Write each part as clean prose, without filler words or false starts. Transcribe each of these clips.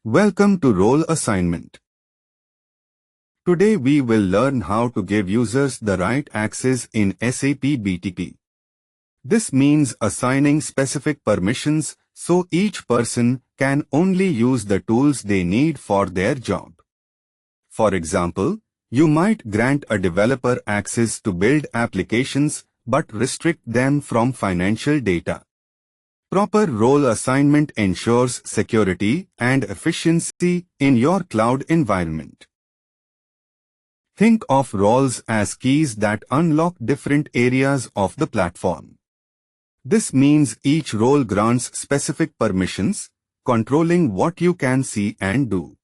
Welcome to Role Assignment. Today we will learn how to give users the right access in SAP BTP. This means assigning specific permissions so each person can only use the tools they need for their job. For example, you might grant a developer access to build applications but restrict them from financial data. Proper role assignment ensures security and efficiency in your cloud environment. Think of roles as keys that unlock different areas of the platform. This means each role grants specific permissions, controlling what you can see and do.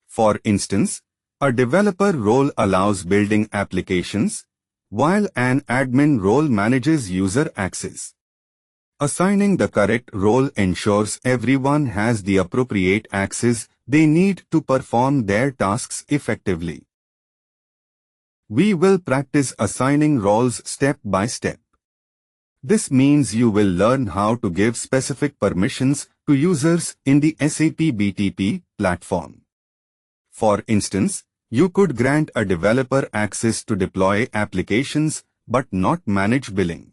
For instance, a developer role allows building applications, while an admin role manages user access. Assigning the correct role ensures everyone has the appropriate access they need to perform their tasks effectively. We will practice assigning roles step by step. This means you will learn how to give specific permissions to users in the SAP BTP platform. For instance, you could grant a developer access to deploy applications but not manage billing.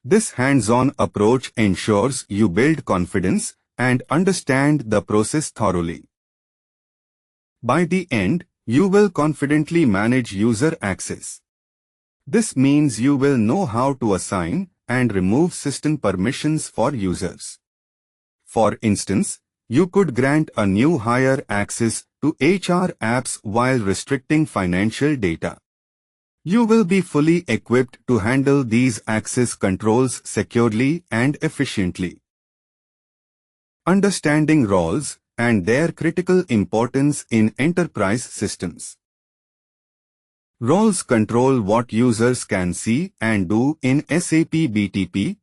This hands-on approach ensures you build confidence and understand the process thoroughly. By the end, you will confidently manage user access. This means you will know how to assign and remove system permissions for users. For instance, you could grant a new hire access to HR apps while restricting financial data. You will be fully equipped to handle these access controls securely and efficiently. Understanding roles and their critical importance in enterprise systems. Roles control what users can see and do in SAP BTP.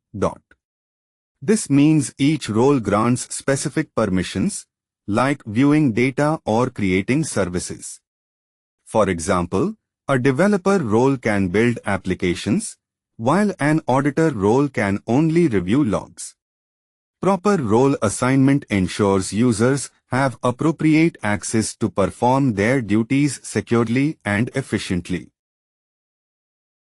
This means each role grants specific permissions, like viewing data or creating services. For example, a developer role can build applications, while an auditor role can only review logs. Proper role assignment ensures users have appropriate access to perform their duties securely and efficiently.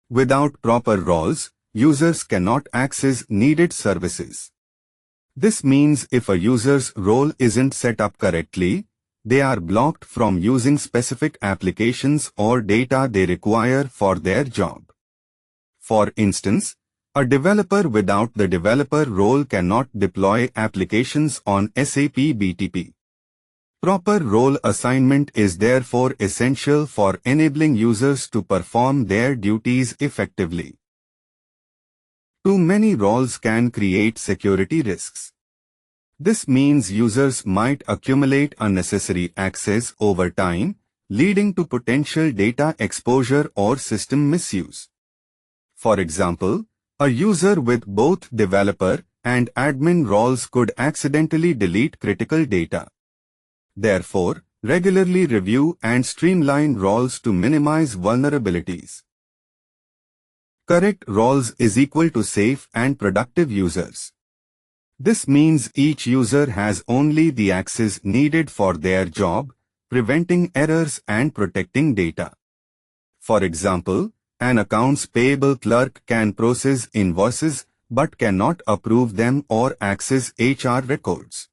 Without proper roles, users cannot access needed services. This means if a user's role isn't set up correctly, they are blocked from using specific applications or data they require for their job. For instance, a developer without the developer role cannot deploy applications on SAP BTP. Proper role assignment is therefore essential for enabling users to perform their duties effectively. Too many roles can create security risks. This means users might accumulate unnecessary access over time, leading to potential data exposure or system misuse. For example, a user with both developer and admin roles could accidentally delete critical data. Therefore, regularly review and streamline roles to minimize vulnerabilities. Correct roles is equal to safe and productive users. This means each user has only the access needed for their job, preventing errors and protecting data. For example, an accounts payable clerk can process invoices but cannot approve them or access HR records.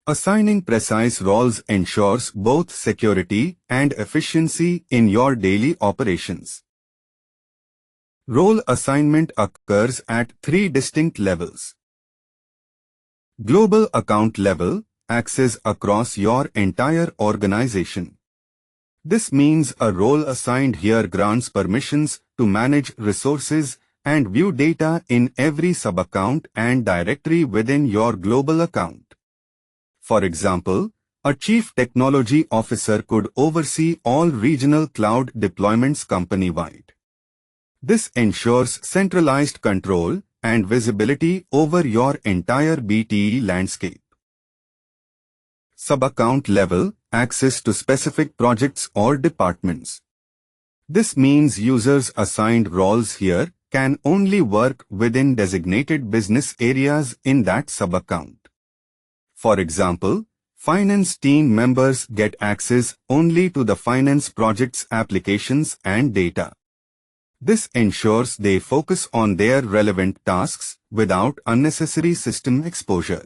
Assigning precise roles ensures both security and efficiency in your daily operations. Role assignment occurs at three distinct levels. Global account level, access across your entire organization. This means a role assigned here grants permissions to manage resources and view data in every subaccount and directory within your global account. For example, a chief technology officer could oversee all regional cloud deployments company-wide. This ensures centralized control and visibility over your entire BTE landscape. Subaccount level, access to specific projects or departments. This means users assigned roles here can only work within designated business areas in that subaccount. For example, Finance team members get access only to the finance project's applications and data. This ensures they focus on their relevant tasks without unnecessary system exposure.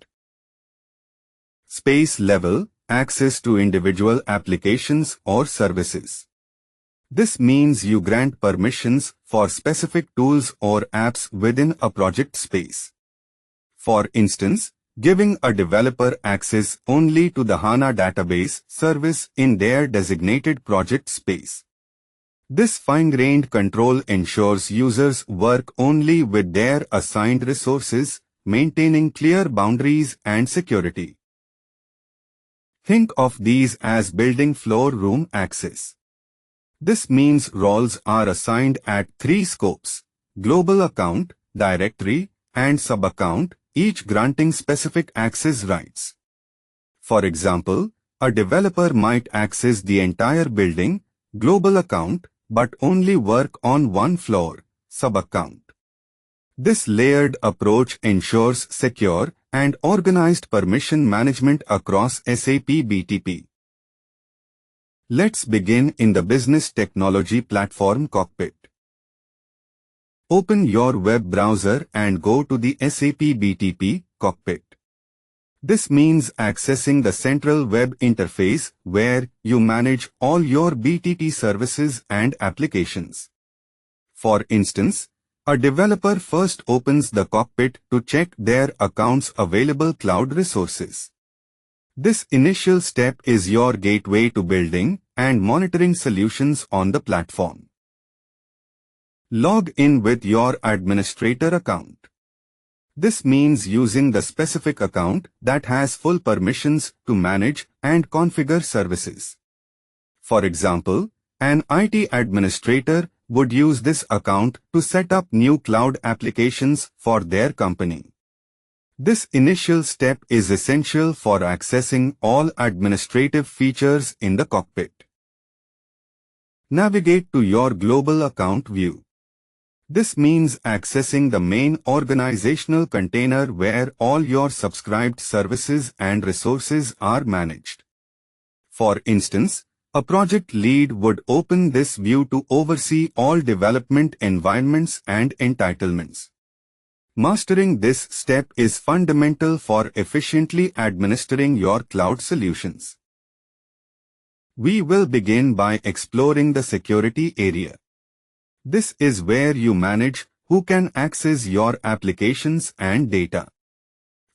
Space level access to individual applications or services. This means you grant permissions for specific tools or apps within a project space. For instance, giving a developer access only to the HANA database service in their designated project space. This fine-grained control ensures users work only with their assigned resources, maintaining clear boundaries and security. Think of these as building floor room access. This means roles are assigned at 3 scopes: global account, directory, and subaccount, each granting specific access rights. For example, a developer might access the entire building, global account, but only work on one floor, subaccount. This layered approach ensures secure and organized permission management across SAP BTP. Let's begin in the Business Technology Platform cockpit. Open your web browser and go to the SAP BTP cockpit. This means accessing the central web interface where you manage all your BTP services and applications. For instance, a developer first opens the cockpit to check their account's available cloud resources. This initial step is your gateway to building and monitoring solutions on the platform. Log in with your administrator account. This means using the specific account that has full permissions to manage and configure services. For example, an IT administrator would use this account to set up new cloud applications for their company. This initial step is essential for accessing all administrative features in the cockpit. Navigate to your global account view. This means accessing the main organizational container where all your subscribed services and resources are managed. For instance, a project lead would open this view to oversee all development environments and entitlements. Mastering this step is fundamental for efficiently administering your cloud solutions. We will begin by exploring the security area. This is where you manage who can access your applications and data.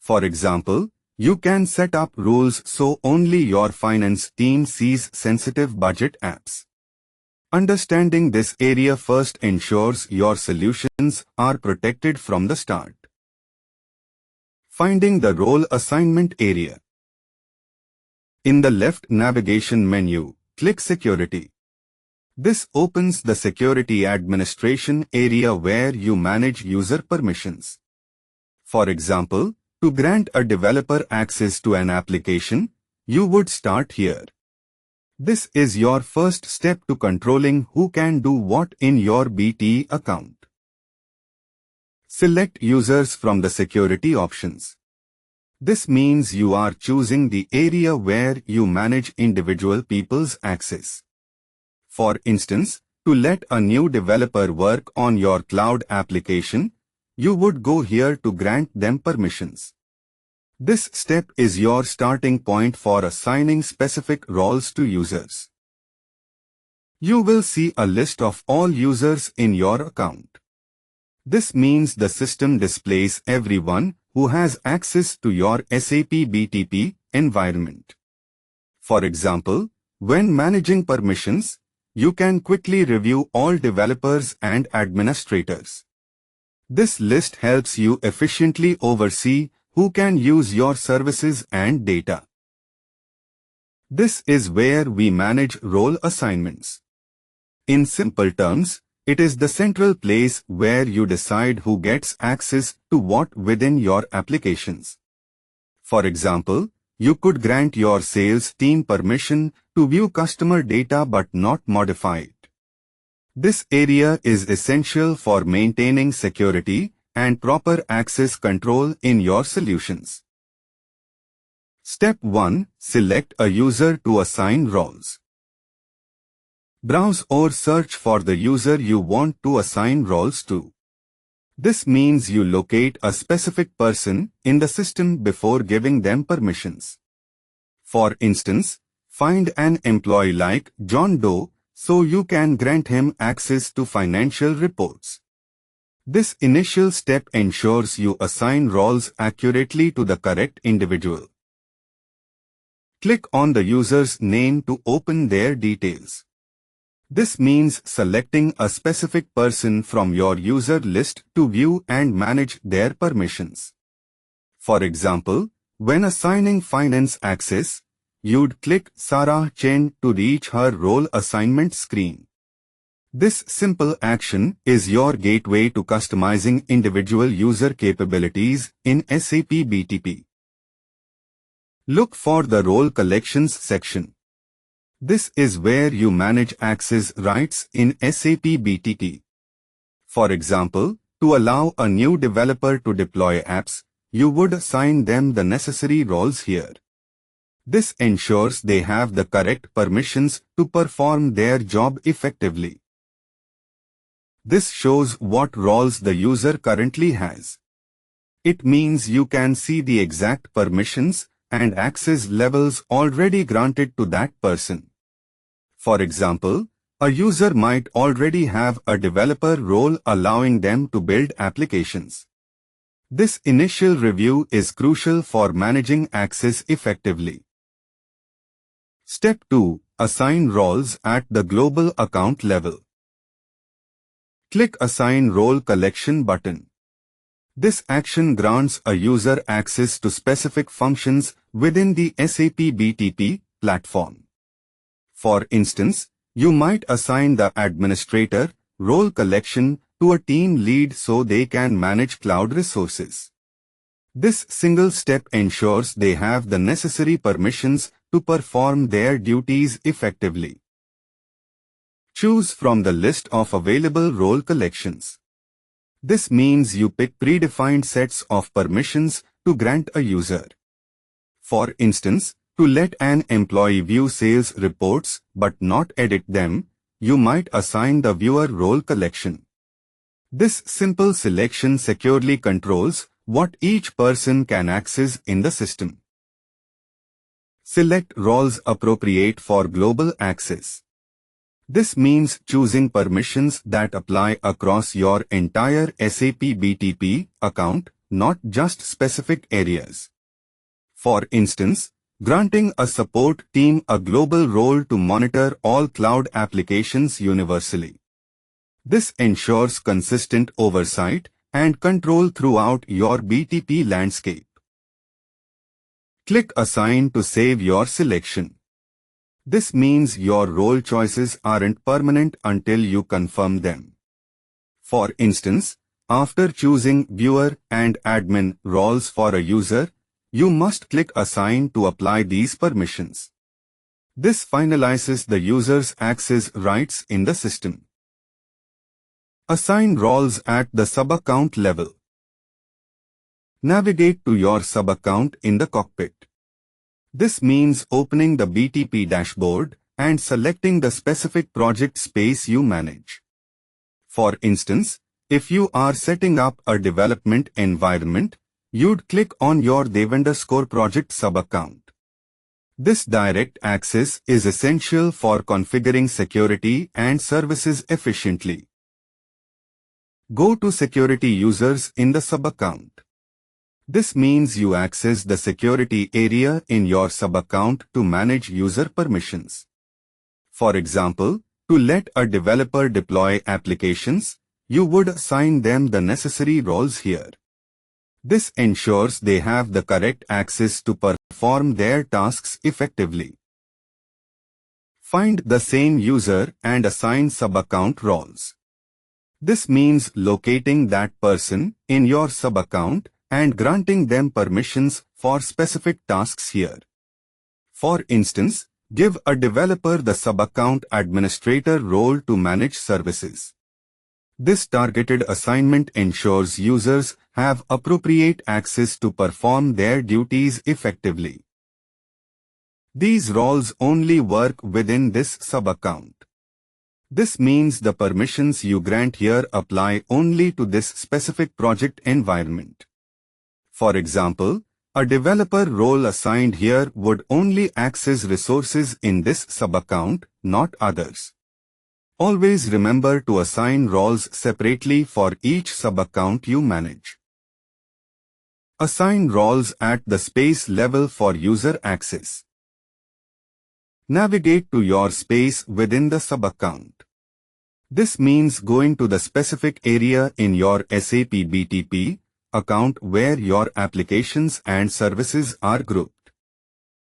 For example, you can set up rules so only your finance team sees sensitive budget apps. Understanding this area first ensures your solutions are protected from the start. Finding the role assignment area. In the left navigation menu, click Security. This opens the Security Administration area where you manage user permissions. For example, to grant a developer access to an application, you would start here. This is your first step to controlling who can do what in your BT account. Select users from the security options. This means you are choosing the area where you manage individual people's access. For instance, to let a new developer work on your cloud application, you would go here to grant them permissions. This step is your starting point for assigning specific roles to users. You will see a list of all users in your account. This means the system displays everyone who has access to your SAP BTP environment. For example, when managing permissions, you can quickly review all developers and administrators. This list helps you efficiently oversee who can use your services and data. This is where we manage role assignments. In simple terms, it is the central place where you decide who gets access to what within your applications. For example, you could grant your sales team permission to view customer data but not modify it. This area is essential for maintaining security and proper access control in your solutions. Step 1. Select a user to assign roles. Browse or search for the user you want to assign roles to. This means you locate a specific person in the system before giving them permissions. For instance, find an employee like John Doe so you can grant him access to financial reports. This initial step ensures you assign roles accurately to the correct individual. Click on the user's name to open their details. This means selecting a specific person from your user list to view and manage their permissions. For example, when assigning finance access, you'd click Sarah Chen to reach her role assignment screen. This simple action is your gateway to customizing individual user capabilities in SAP BTP. Look for the Role Collections section. This is where you manage access rights in SAP BTP. For example, to allow a new developer to deploy apps, you would assign them the necessary roles here. This ensures they have the correct permissions to perform their job effectively. This shows what roles the user currently has. It means you can see the exact permissions and access levels already granted to that person. For example, a user might already have a developer role allowing them to build applications. This initial review is crucial for managing access effectively. Step 2. Assign roles at the global account level. Click Assign Role Collection button. This action grants a user access to specific functions within the SAP BTP platform. For instance, you might assign the administrator role collection to a team lead so they can manage cloud resources. This single step ensures they have the necessary permissions to perform their duties effectively. Choose from the list of available role collections. This means you pick predefined sets of permissions to grant a user. For instance, to let an employee view sales reports but not edit them, you might assign the viewer role collection. This simple selection securely controls what each person can access in the system. Select roles appropriate for global access. This means choosing permissions that apply across your entire SAP BTP account, not just specific areas. For instance, granting a support team a global role to monitor all cloud applications universally. This ensures consistent oversight and control throughout your BTP landscape. Click Assign to save your selection. This means your role choices aren't permanent until you confirm them. For instance, after choosing viewer and admin roles for a user, you must click Assign to apply these permissions. This finalizes the user's access rights in the system. Assign roles at the subaccount level. Navigate to your subaccount in the cockpit. This means opening the BTP dashboard and selecting the specific project space you manage. For instance, if you are setting up a development environment, you'd click on your Dev_Score project subaccount. This direct access is essential for configuring security and services efficiently. Go to Security Users in the subaccount. This means you access the security area in your subaccount to manage user permissions. For example, to let a developer deploy applications, you would assign them the necessary roles here. This ensures they have the correct access to perform their tasks effectively. Find the same user and assign subaccount roles. This means locating that person in your subaccount and granting them permissions for specific tasks here. For instance, give a developer the subaccount administrator role to manage services. This targeted assignment ensures users have appropriate access to perform their duties effectively. These roles only work within this subaccount. This means the permissions you grant here apply only to this specific project environment. For example, a developer role assigned here would only access resources in this subaccount, not others. Always remember to assign roles separately for each subaccount you manage. Assign roles at the space level for user access. Navigate to your space within the subaccount. This means going to the specific area in your SAP BTP account where your applications and services are grouped.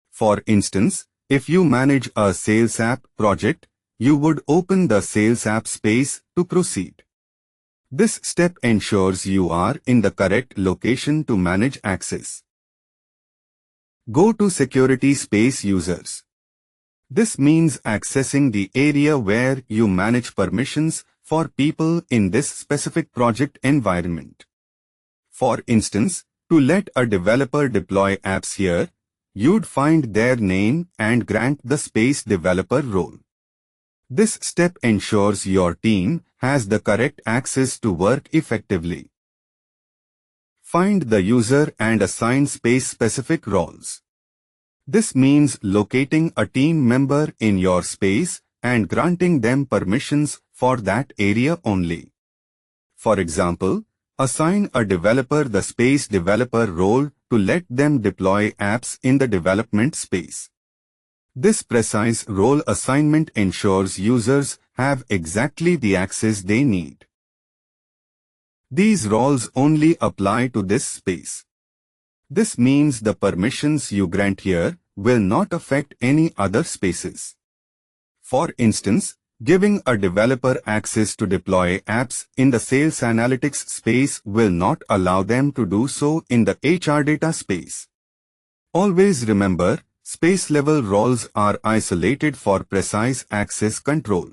For instance, if you manage a sales app project, you would open the sales app space to proceed. This step ensures you are in the correct location to manage access. Go to Security Space Users. This means accessing the area where you manage permissions for people in this specific project environment. For instance, to let a developer deploy apps here, you'd find their name and grant the space developer role. This step ensures your team has the correct access to work effectively. Find the user and assign space-specific roles. This means locating a team member in your space and granting them permissions for that area only. For example, assign a developer the space developer role to let them deploy apps in the development space. This precise role assignment ensures users have exactly the access they need. These roles only apply to this space. This means the permissions you grant here will not affect any other spaces. For instance, giving a developer access to deploy apps in the sales analytics space will not allow them to do so in the HR data space. Always remember, space-level roles are isolated for precise access control.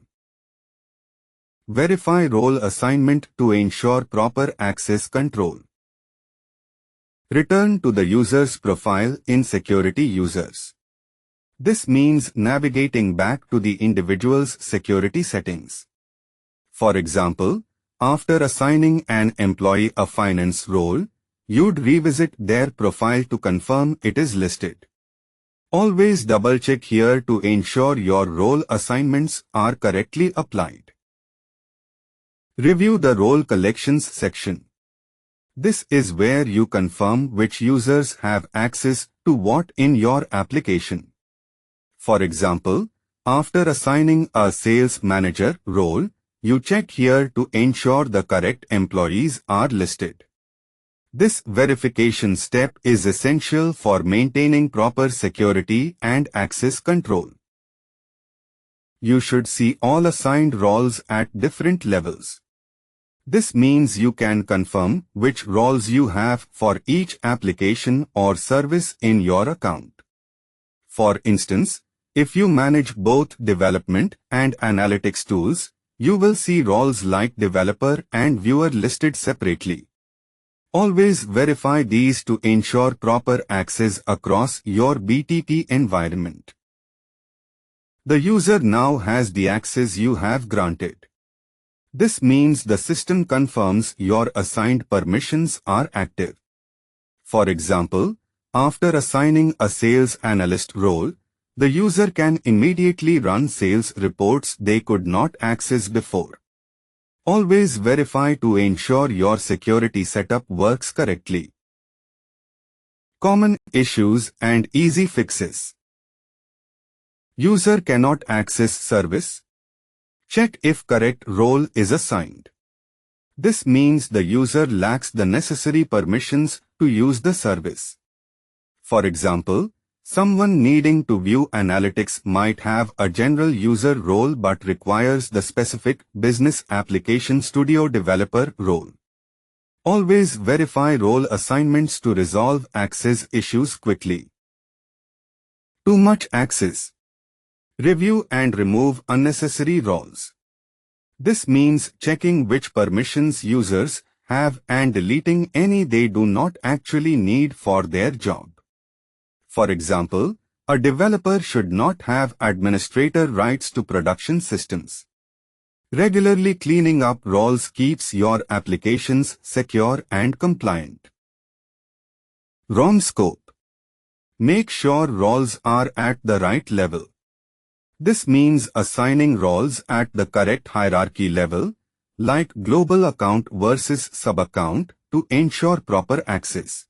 Verify role assignment to ensure proper access control. Return to the user's profile in Security Users. This means navigating back to the individual's security settings. For example, after assigning an employee a finance role, you'd revisit their profile to confirm it is listed. Always double-check here to ensure your role assignments are correctly applied. Review the role collections section. This is where you confirm which users have access to what in your application. For example, after assigning a sales manager role, you check here to ensure the correct employees are listed. This verification step is essential for maintaining proper security and access control. You should see all assigned roles at different levels. This means you can confirm which roles you have for each application or service in your account. For instance, if you manage both development and analytics tools, you will see roles like developer and viewer listed separately. Always verify these to ensure proper access across your BTP environment. The user now has the access you have granted. This means the system confirms your assigned permissions are active. For example, after assigning a sales analyst role, the user can immediately run sales reports they could not access before. Always verify to ensure your security setup works correctly. Common issues and easy fixes. User cannot access service. Check if correct role is assigned. This means the user lacks the necessary permissions to use the service. For example, someone needing to view analytics might have a general user role but requires the specific Business Application Studio developer role. Always verify role assignments to resolve access issues quickly. Too much access. Review and remove unnecessary roles. This means checking which permissions users have and deleting any they do not actually need for their job. For example, A developer should not have administrator rights to production systems. Regularly cleaning up roles keeps your applications secure and compliant. ROM scope. Make sure roles are at the right level. This means assigning roles at the correct hierarchy level, like global account versus subaccount, to ensure proper access.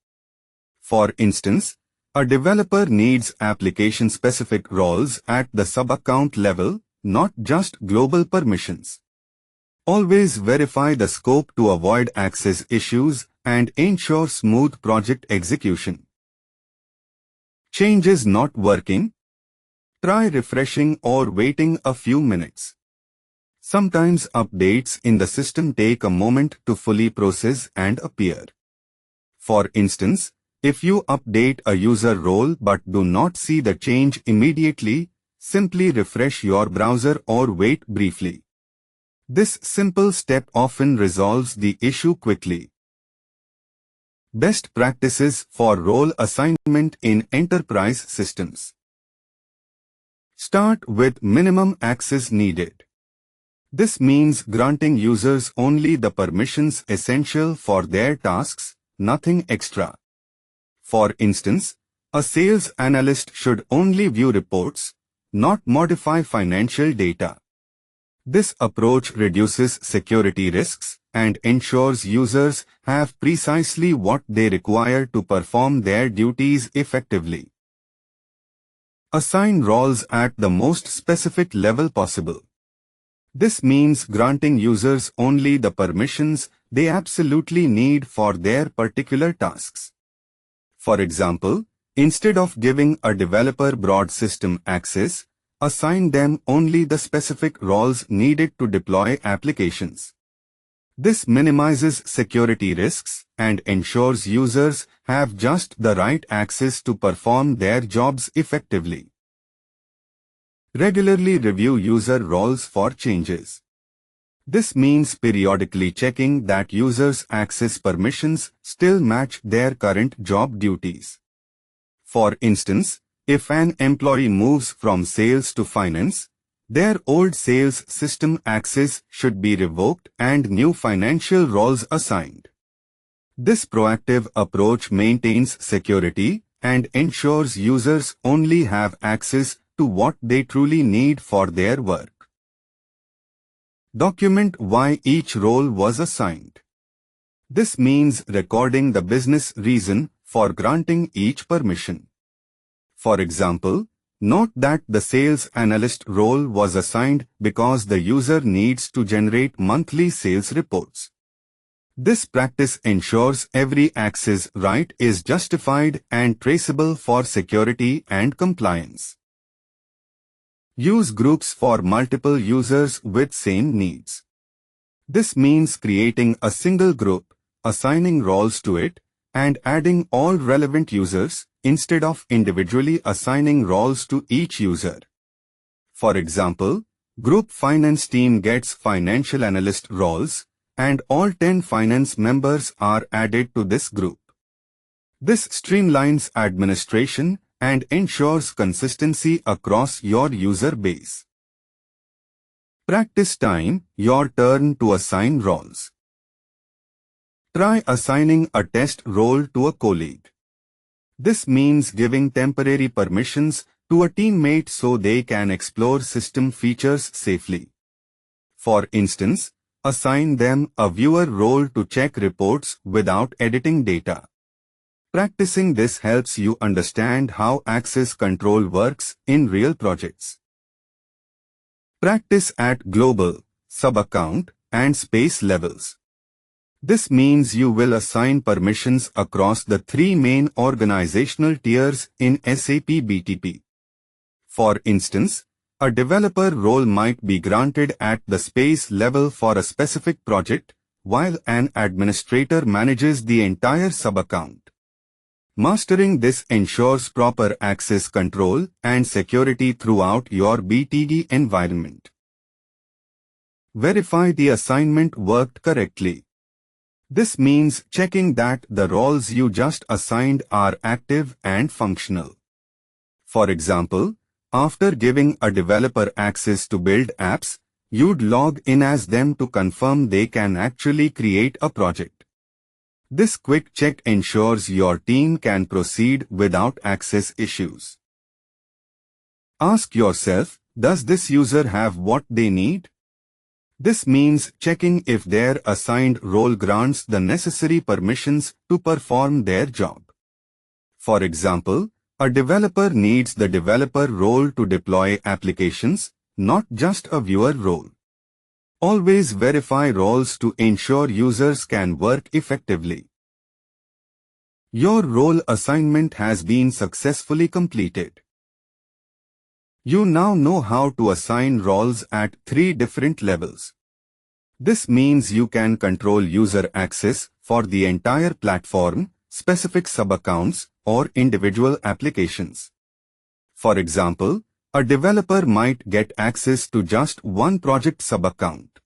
For instance, a developer needs application-specific roles at the subaccount level, not just global permissions. Always verify the scope to avoid access issues and ensure smooth project execution. Changes not working? Try refreshing or waiting a few minutes. Sometimes updates in the system take a moment to fully process and appear. For instance, if you update a user role but do not see the change immediately, simply refresh your browser or wait briefly. This simple step often resolves the issue quickly. Best practices for role assignment in enterprise systems. Start with minimum access needed. This means granting users only the permissions essential for their tasks, nothing extra. For instance, a sales analyst should only view reports, not modify financial data. This approach reduces security risks and ensures users have precisely what they require to perform their duties effectively. Assign roles at the most specific level possible. This means granting users only the permissions they absolutely need for their particular tasks. For example, instead of giving a developer broad system access, assign them only the specific roles needed to deploy applications. This minimizes security risks and ensures users have just the right access to perform their jobs effectively. Regularly review user roles for changes. This means periodically checking that users' access permissions still match their current job duties. For instance, if an employee moves from sales to finance, their old sales system access should be revoked and new financial roles assigned. This proactive approach maintains security and ensures users only have access to what they truly need for their work. Document why each role was assigned. This means recording the business reason for granting each permission. For example, note that the sales analyst role was assigned because the user needs to generate monthly sales reports. This practice ensures every access right is justified and traceable for security and compliance. Use groups for multiple users with same needs. This means creating a single group, assigning roles to it, and adding all relevant users, instead of individually assigning roles to each user. For example, Group Finance team gets financial analyst roles, and all 10 finance members are added to this group. This streamlines administration and ensures consistency across your user base. Practice time, your turn to assign roles. Try assigning a test role to a colleague. This means giving temporary permissions to a teammate so they can explore system features safely. For instance, assign them a viewer role to check reports without editing data. Practicing this helps you understand how access control works in real projects. Practice at global, subaccount, and space levels. This means you will assign permissions across the three main organizational tiers in SAP BTP. For instance, a developer role might be granted at the space level for a specific project, while an administrator manages the entire subaccount. Mastering this ensures proper access control and security throughout your BTP environment. Verify the assignment worked correctly. This means checking that the roles you just assigned are active and functional. For example, after giving a developer access to build apps, you'd log in as them to confirm they can actually create a project. This quick check ensures your team can proceed without access issues. Ask yourself, does this user have what they need? This means checking if their assigned role grants the necessary permissions to perform their job. For example, a developer needs the developer role to deploy applications, not just a viewer role. Always verify roles to ensure users can work effectively. Your role assignment has been successfully completed. You now know how to assign roles at 3 different levels. This means you can control user access for the entire platform, specific sub-accounts, or individual applications. For example, a developer might get access to just one project sub-account.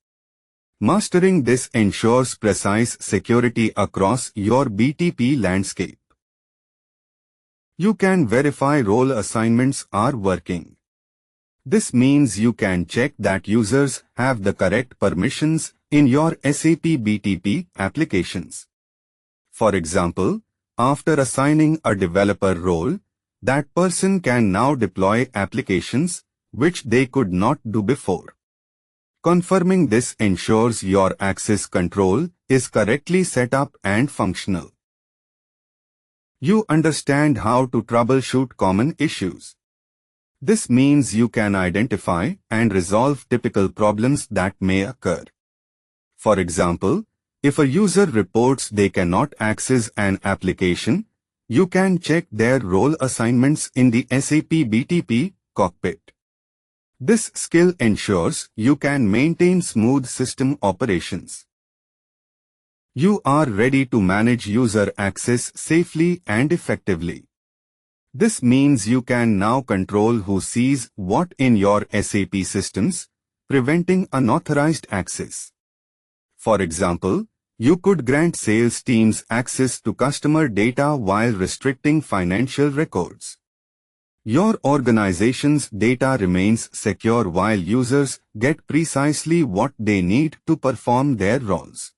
Mastering this ensures precise security across your BTP landscape. You can verify role assignments are working. This means you can check that users have the correct permissions in your SAP BTP applications. For example, after assigning a developer role, that person can now deploy applications which they could not do before. Confirming this ensures your access control is correctly set up and functional. You understand how to troubleshoot common issues. This means you can identify and resolve typical problems that may occur. For example, if a user reports they cannot access an application, you can check their role assignments in the SAP BTP cockpit. This skill ensures you can maintain smooth system operations. You are ready to manage user access safely and effectively. This means you can now control who sees what in your SAP systems, preventing unauthorized access. For example, you could grant sales teams access to customer data while restricting financial records. Your organization's data remains secure while users get precisely what they need to perform their roles.